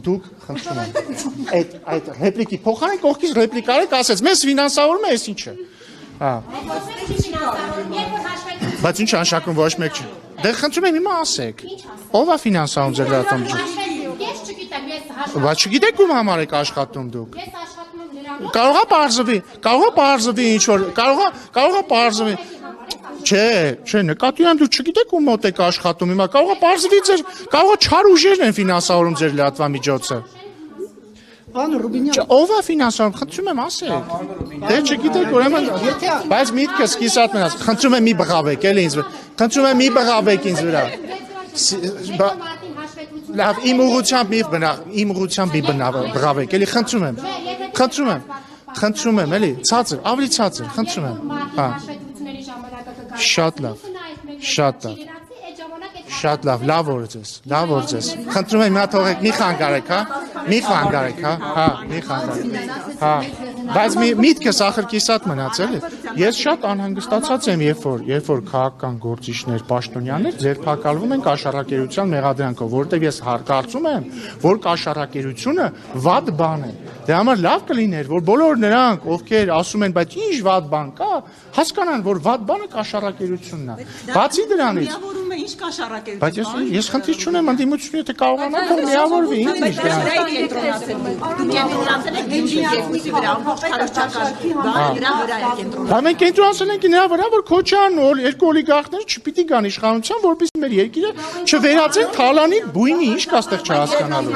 դուք խնդրում եմ այդ ռեպլիկի փոխարեն կողքից ռեպլիկ արեք ասեց մեզ ֆինանսավորում է, այս ինչ է։ Բայց ինչ անշակում ոչ մեկ չի։ Դե խնդրում եմ հիմա ասեք։ Ո՞վ է ֆինանսավորում ձեր լրատվամիջոցը։ Ես չգիտեմ, ես հաշվետվություն։ Բայց չգիտեք ում համար եք աշխատում դուք։ Ես աշխատում եմ նրանով։ Կարող է բարձվի ինչ որ, կարող է բարձվի։ Չէ, նկատի ունեմ դուք չգիտեք ում մոտ եք աշխատում հիմա, կարող է բարձվի ձեր, կարող է չար ուժերն են ֆինանսավորում ձեր լրատվամիջոցը։ Պարոն Ռուբինյան, Ով է ֆինանսավորում, խնդրում եմ ասեք։ Դե չգիտեք, ուրեմն, բայց միտքս կիսատ մնաց, խնդրում եմ մի բղավեք, էլի ինձ վրա։ Խնդրում եմ մի բղավեք ինձ վրա։ Լավ, իմ ուղղությամբ մի բղավեք, էլի խնդրում եմ, էլի, ցածր, ավելի ցածր, խնդրում եմ։ Շատ լավ, լավ որ ձեզ, խնդրում եմ, մի հատ թողեք, մի խանգարեք, բայց միտքս ախր կիսատ մնաց, էլի, ես շատ անհանգստացած եմ, երբ որ քաղաքական գործիչներ, պաշտոնյաներ ձերբակալվում են կաշառակերության մեղադրանքով, որովհետև ես կարծում եմ, որ կաշառակերությունը վատ բան է, դե համար լավ կլիներ, որ բոլոր նրանք, ովքեր ասում են, բայց ինչ վատ բան կա, հասկանան, որ վատ բանը կաշառակերությունն է, բացի դրանից, բայց ես խնդիր չունեմ ընդդիմություն, եթե կարողանան, որ միավորվի, ինչ Դա մենք կենտրոնացել ենք նրա վրա, որ Քոչարն ու երկու օլիգարխները չպիտի գան իշխանության, որպեսզի մեր երկիրը չվերածեն թալանի բույնի, ինչ կա այստեղ չհասկանալու։